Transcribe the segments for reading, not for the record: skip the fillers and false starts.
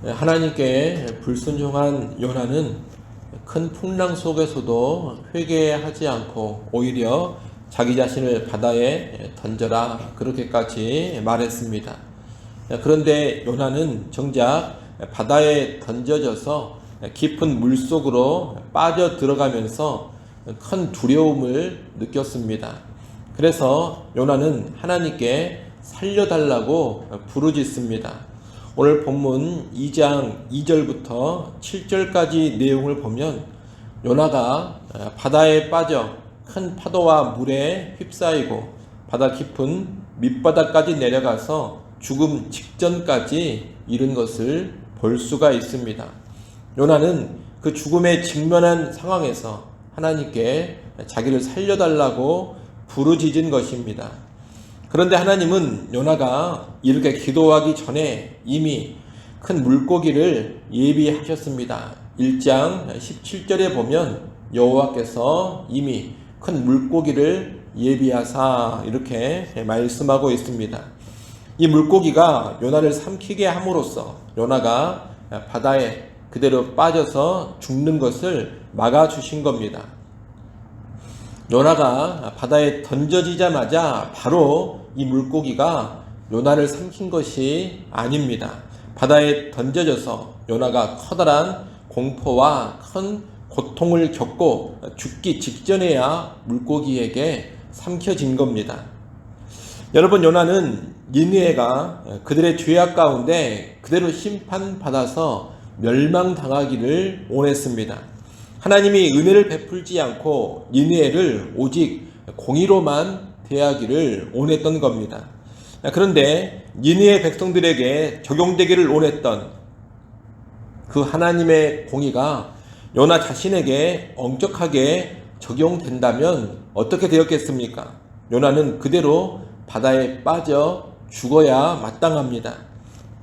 하나님께 불순종한 요나는 큰 풍랑 속에서도 회개하지 않고 오히려 자기 자신을 바다에 던져라 그렇게까지 말했습니다. 그런데 요나는 정작 바다에 던져져서 깊은 물속으로 빠져 들어가면서 큰 두려움을 느꼈습니다. 그래서 요나는 하나님께 살려달라고 부르짖습니다. 오늘 본문 2장 2절부터 7절까지 내용을 보면 요나가 바다에 빠져 큰 파도와 물에 휩싸이고 바다 깊은 밑바닥까지 내려가서 죽음 직전까지 이른 것을 볼 수가 있습니다. 요나는 그 죽음에 직면한 상황에서 하나님께 자기를 살려달라고 부르짖은 것입니다. 그런데 하나님은 요나가 이렇게 기도하기 전에 이미 큰 물고기를 예비하셨습니다. 1장 17절에 보면 여호와께서 이미 큰 물고기를 예비하사 이렇게 말씀하고 있습니다. 이 물고기가 요나를 삼키게 함으로써 요나가 바다에 그대로 빠져서 죽는 것을 막아주신 겁니다. 요나가 바다에 던져지자마자 바로 이 물고기가 요나를 삼킨 것이 아닙니다. 바다에 던져져서 요나가 커다란 공포와 큰 고통을 겪고 죽기 직전에야 물고기에게 삼켜진 겁니다. 여러분, 요나는 니느웨가 그들의 죄악 가운데 그대로 심판받아서 멸망당하기를 원했습니다. 하나님이 은혜를 베풀지 않고 니느웨를 오직 공의로만 대하기를 원했던 겁니다. 그런데 니느웨 백성들에게 적용되기를 원했던 그 하나님의 공의가 요나 자신에게 엄격하게 적용된다면 어떻게 되었겠습니까? 요나는 그대로 바다에 빠져 죽어야 마땅합니다.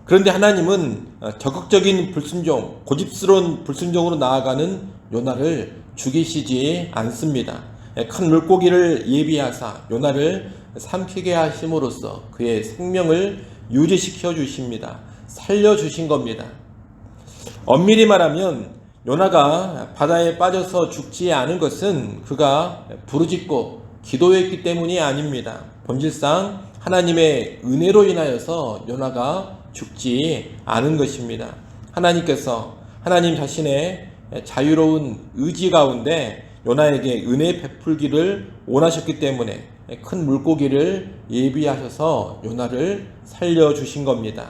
그런데 하나님은 적극적인 불순종, 고집스러운 불순종으로 나아가는 요나를 죽이시지 않습니다. 큰 물고기를 예비하사 요나를 삼키게 하심으로써 그의 생명을 유지시켜 주십니다. 살려주신 겁니다. 엄밀히 말하면 요나가 바다에 빠져서 죽지 않은 것은 그가 부르짖고 기도했기 때문이 아닙니다. 본질상 하나님의 은혜로 인하여서 요나가 죽지 않은 것입니다. 하나님께서 하나님 자신의 자유로운 의지 가운데 요나에게 은혜 베풀기를 원하셨기 때문에 큰 물고기를 예비하셔서 요나를 살려주신 겁니다.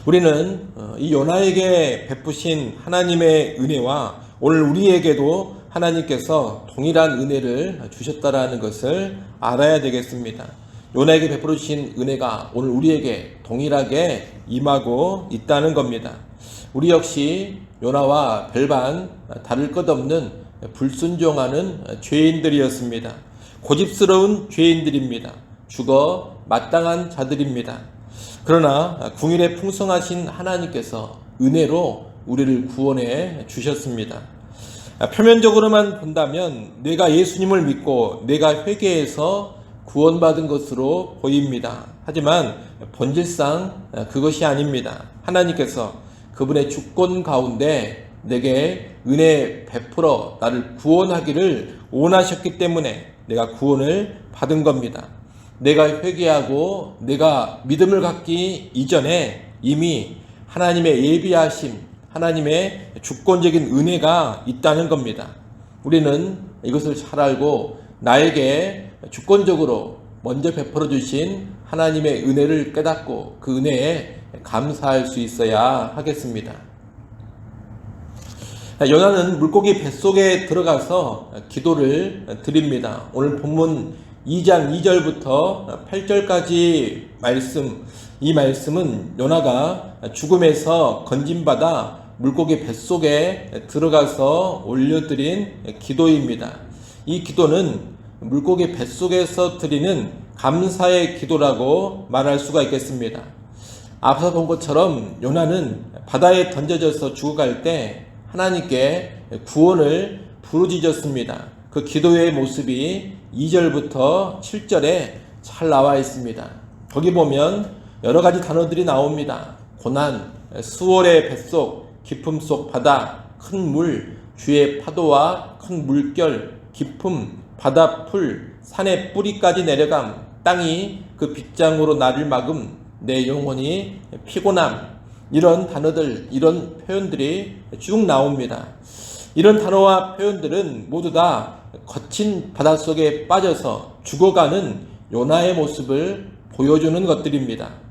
우리는 이 요나에게 베푸신 하나님의 은혜와 오늘 우리에게도 하나님께서 동일한 은혜를 주셨다라는 것을 알아야 되겠습니다. 요나에게 베풀어 주신 은혜가 오늘 우리에게 동일하게 임하고 있다는 겁니다. 우리 역시 요나와 별반 다를 것 없는 불순종하는 죄인들이었습니다. 고집스러운 죄인들입니다. 죽어 마땅한 자들입니다. 그러나 궁일에 풍성하신 하나님께서 은혜로 우리를 구원해 주셨습니다. 표면적으로만 본다면 내가 예수님을 믿고 내가 회개해서 구원받은 것으로 보입니다. 하지만 본질상 그것이 아닙니다. 하나님께서 그분의 주권 가운데 내게 은혜 베풀어 나를 구원하기를 원하셨기 때문에 내가 구원을 받은 겁니다. 내가 회개하고 내가 믿음을 갖기 이전에 이미 하나님의 예비하심, 하나님의 주권적인 은혜가 있다는 겁니다. 우리는 이것을 잘 알고 나에게 주권적으로 먼저 베풀어 주신 하나님의 은혜를 깨닫고 그 은혜에 감사할 수 있어야 하겠습니다. 요나는 물고기 뱃속에 들어가서 기도를 드립니다. 오늘 본문 2장 2절부터 8절까지 이 말씀은 요나가 죽음에서 건짐받아 물고기 뱃속에 들어가서 올려드린 기도입니다. 이 기도는 물고기 뱃속에서 드리는 감사의 기도라고 말할 수가 있겠습니다. 앞서 본 것처럼 요나는 바다에 던져져서 죽어갈 때 하나님께 구원을 부르짖었습니다. 그 기도의 모습이 2절부터 7절에 잘 나와 있습니다. 거기 보면 여러 가지 단어들이 나옵니다. 고난, 수월의 뱃속, 기품 속 바다, 큰 물, 주의 파도와 큰 물결, 깊음, 바다 풀, 산의 뿌리까지 내려감, 땅이 그 빗장으로 나를 막음, 내 영혼이 피곤함, 이런 단어들, 이런 표현들이 쭉 나옵니다. 이런 단어와 표현들은 모두 다 거친 바닷속에 빠져서 죽어가는 요나의 모습을 보여주는 것들입니다.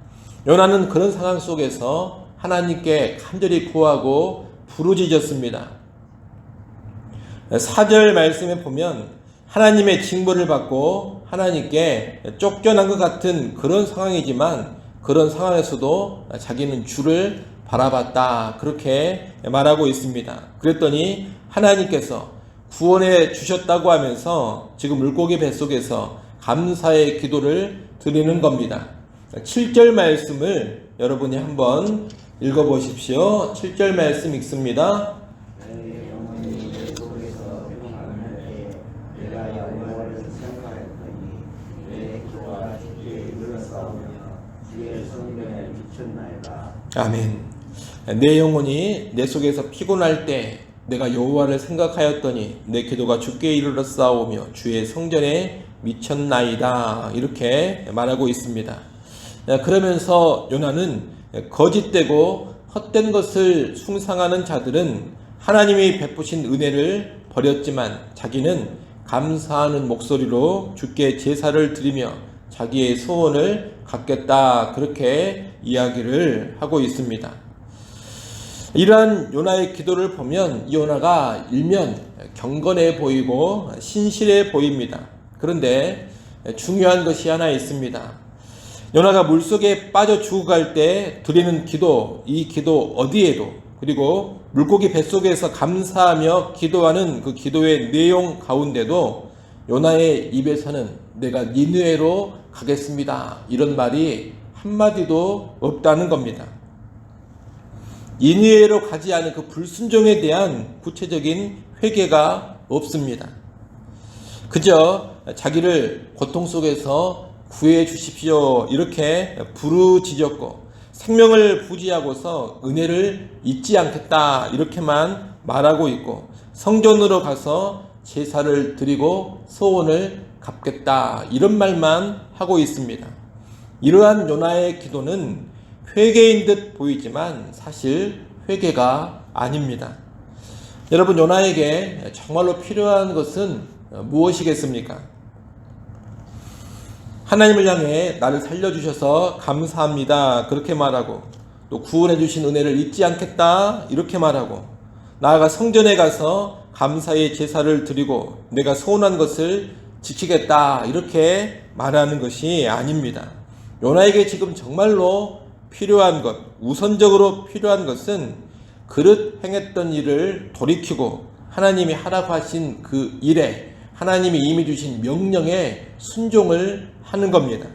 요나는 그런 상황 속에서 하나님께 간절히 구하고 부르짖었습니다. 4절 말씀에 보면 하나님의 징벌을 받고 하나님께 쫓겨난 것 같은 그런 상황이지만 그런 상황에서도 자기는 주를 바라봤다, 그렇게 말하고 있습니다. 그랬더니 하나님께서 구원해 주셨다고 하면서 지금 물고기 뱃속에서 감사의 기도를 드리는 겁니다. 7절 말씀을 여러분이 한번 읽어보십시오. 7절 말씀 읽습니다. 아멘. 내 영혼이 내 속에서 피곤할 때 내가 여호와를 생각하였더니 내 기도가 주께 이르렀사오며 주의 성전에 미쳤나이다, 이렇게 말하고 있습니다. 그러면서 요나는 거짓되고 헛된 것을 숭상하는 자들은 하나님이 베푸신 은혜를 버렸지만 자기는 감사하는 목소리로 주께 제사를 드리며 자기의 소원을 갖겠다, 그렇게 이야기를 하고 있습니다. 이러한 요나의 기도를 보면 이 요나가 일면 경건해 보이고 신실해 보입니다. 그런데 중요한 것이 하나 있습니다. 요나가 물속에 빠져 죽어갈 때 드리는 기도, 이 기도 어디에도, 그리고 물고기 뱃속에서 감사하며 기도하는 그 기도의 내용 가운데도 요나의 입에서는 내가 니느웨로 가겠습니다, 이런 말이 한마디도 없다는 겁니다. 니느웨로 가지 않은 그 불순종에 대한 구체적인 회개가 없습니다. 그저 자기를 고통 속에서 구해 주십시오, 이렇게 부르짖었고 생명을 부지하고서 은혜를 잊지 않겠다, 이렇게만 말하고 있고 성전으로 가서 제사를 드리고 소원을 갚겠다, 이런 말만 하고 있습니다. 이러한 요나의 기도는 회개인 듯 보이지만 사실 회개가 아닙니다. 여러분, 요나에게 정말로 필요한 것은 무엇이겠습니까? 하나님을 향해 나를 살려주셔서 감사합니다, 그렇게 말하고 또 구원해 주신 은혜를 잊지 않겠다, 이렇게 말하고 나아가 성전에 가서 감사의 제사를 드리고 내가 소원한 것을 지키겠다, 이렇게 말하는 것이 아닙니다. 요나에게 지금 정말로 필요한 것, 우선적으로 필요한 것은 그릇 행했던 일을 돌이키고 하나님이 하라고 하신 그 일에, 하나님이 이미 주신 명령에 순종을 하는 겁니다.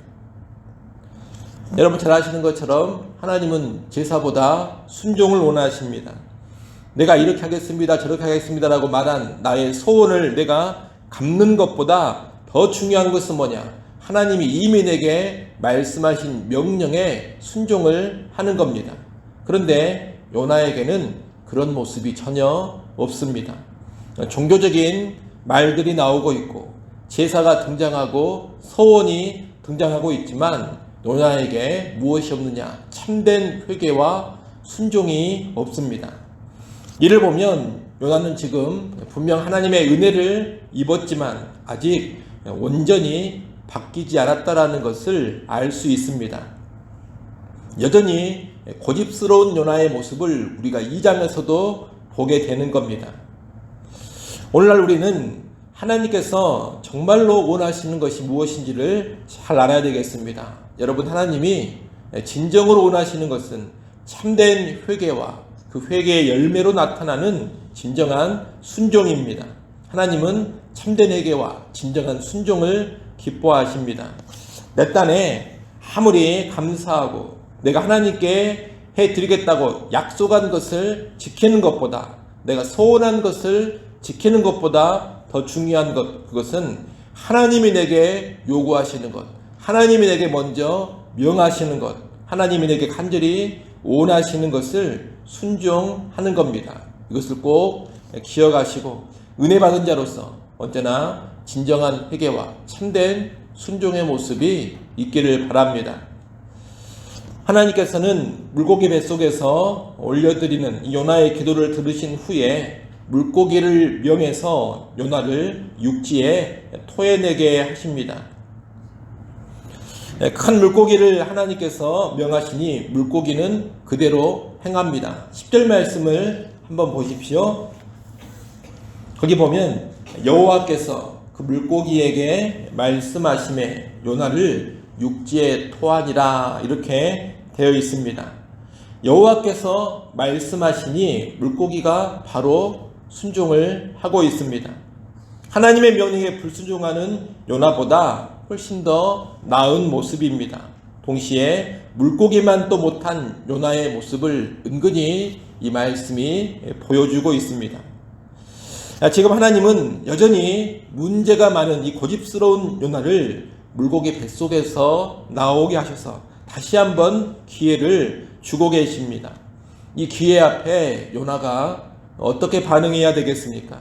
여러분 잘 아시는 것처럼 하나님은 제사보다 순종을 원하십니다. 내가 이렇게 하겠습니다, 저렇게 하겠습니다라고 말한 나의 소원을 내가 갚는 것보다 더 중요한 것은 뭐냐? 하나님이 이미 내게 말씀하신 명령에 순종을 하는 겁니다. 그런데 요나에게는 그런 모습이 전혀 없습니다. 종교적인 말들이 나오고 있고 제사가 등장하고 소원이 등장하고 있지만 요나에게 무엇이 없느냐? 참된 회개와 순종이 없습니다. 이를 보면 요나는 지금 분명 하나님의 은혜를 입었지만 아직 온전히 바뀌지 않았다라는 것을 알 수 있습니다. 여전히 고집스러운 요나의 모습을 우리가 2장에서도 보게 되는 겁니다. 오늘날 우리는 하나님께서 정말로 원하시는 것이 무엇인지를 잘 알아야 되겠습니다. 여러분, 하나님이 진정으로 원하시는 것은 참된 회개와 그 회개의 열매로 나타나는 진정한 순종입니다. 하나님은 참된 회개와 진정한 순종을 기뻐하십니다. 내 딴에 아무리 감사하고 내가 하나님께 해드리겠다고 약속한 것을 지키는 것보다, 내가 소원한 것을 지키는 것보다 더 중요한 것, 그것은 하나님이 내게 요구하시는 것, 하나님이 내게 먼저 명하시는 것, 하나님이 내게 간절히 원하시는 것을 순종하는 겁니다. 이것을 꼭 기억하시고 은혜 받은 자로서 언제나 진정한 회개와 참된 순종의 모습이 있기를 바랍니다. 하나님께서는 물고기 뱃속에서 올려드리는 이 요나의 기도를 들으신 후에 물고기를 명해서 요나를 육지에 토해내게 하십니다. 큰 물고기를 하나님께서 명하시니 물고기는 그대로 행합니다. 10절 말씀을 한번 보십시오. 거기 보면 여호와께서 그 물고기에게 말씀하심에 요나를 육지에 토하니라 이렇게 되어 있습니다. 여호와께서 말씀하시니 물고기가 바로 순종을 하고 있습니다. 하나님의 명령에 불순종하는 요나보다 훨씬 더 나은 모습입니다. 동시에 물고기만 또 못한 요나의 모습을 은근히 이 말씀이 보여주고 있습니다. 지금 하나님은 여전히 문제가 많은 이 고집스러운 요나를 물고기 뱃속에서 나오게 하셔서 다시 한번 기회를 주고 계십니다. 이 기회 앞에 요나가 어떻게 반응해야 되겠습니까?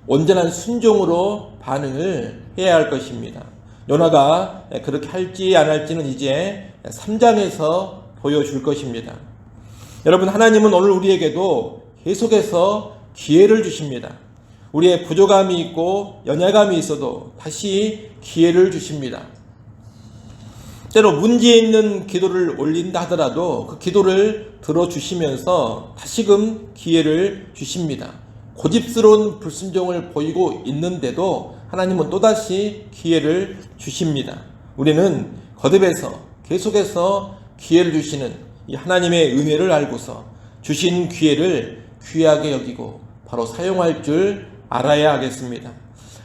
온전한 순종으로 반응을 해야 할 것입니다. 요나가 그렇게 할지 안 할지는 이제 3장에서 보여줄 것입니다. 여러분, 하나님은 오늘 우리에게도 계속해서 기회를 주십니다. 우리의 부족함이 있고 연약함이 있어도 다시 기회를 주십니다. 때로 문제 있는 기도를 올린다 하더라도 그 기도를 들어주시면서 다시금 기회를 주십니다. 고집스러운 불순종을 보이고 있는데도 하나님은 또다시 기회를 주십니다. 우리는 거듭해서 계속해서 기회를 주시는 이 하나님의 은혜를 알고서 주신 기회를 귀하게 여기고 바로 사용할 줄 알아야 하겠습니다.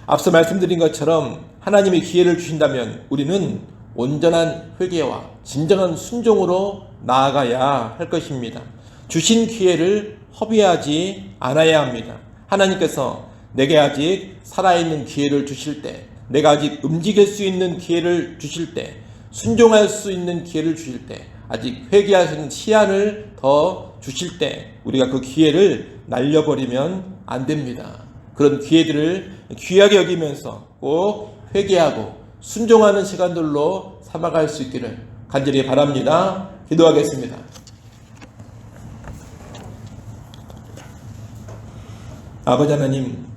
앞서 말씀드린 것처럼 하나님이 기회를 주신다면 우리는 온전한 회개와 진정한 순종으로 나아가야 할 것입니다. 주신 기회를 허비하지 않아야 합니다. 하나님께서 내게 아직 살아있는 기회를 주실 때, 내가 아직 움직일 수 있는 기회를 주실 때, 순종할 수 있는 기회를 주실 때, 아직 회개하시는 시간을 더 주실 때 우리가 그 기회를 날려버리면 안 됩니다. 그런 기회들을 귀하게 여기면서 꼭 회개하고 순종하는 시간들로 삼아갈 수 있기를 간절히 바랍니다. 기도하겠습니다. 아버지 하나님,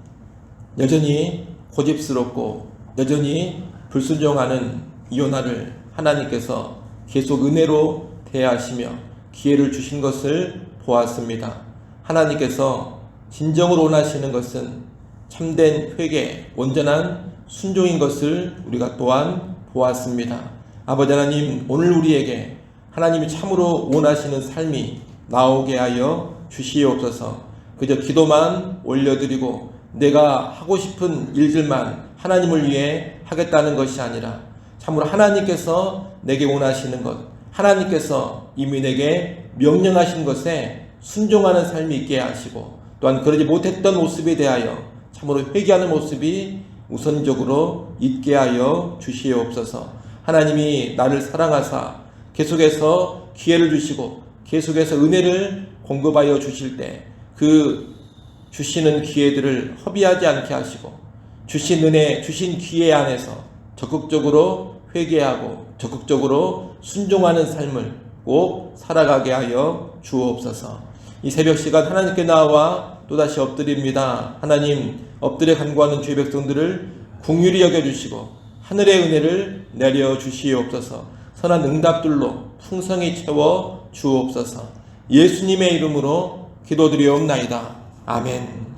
여전히 고집스럽고 여전히 불순종하는 요나를 하나님께서 계속 은혜로 대하시며 기회를 주신 것을 보았습니다. 하나님께서 진정으로 원하시는 것은 참된 회개, 온전한 순종인 것을 우리가 또한 보았습니다. 아버지 하나님, 오늘 우리에게 하나님이 참으로 원하시는 삶이 나오게 하여 주시옵소서. 그저 기도만 올려드리고 내가 하고 싶은 일들만 하나님을 위해 하겠다는 것이 아니라 참으로 하나님께서 내게 원하시는 것, 하나님께서 이미 내게 명령하신 것에 순종하는 삶이 있게 하시고 또한 그러지 못했던 모습에 대하여 참으로 회개하는 모습이 우선적으로 있게 하여 주시옵소서. 하나님이 나를 사랑하사 계속해서 기회를 주시고 계속해서 은혜를 공급하여 주실 때 그 주시는 기회들을 허비하지 않게 하시고 주신 은혜, 주신 기회 안에서 적극적으로 회개하고 적극적으로 순종하는 삶을 꼭 살아가게 하여 주옵소서. 이 새벽 시간 하나님께 나와 또다시 엎드립니다. 하나님, 엎드려 간구하는 주의 백성들을 긍휼히 여겨주시고 하늘의 은혜를 내려주시옵소서. 선한 응답들로 풍성히 채워 주옵소서. 예수님의 이름으로 기도드리옵나이다. 아멘.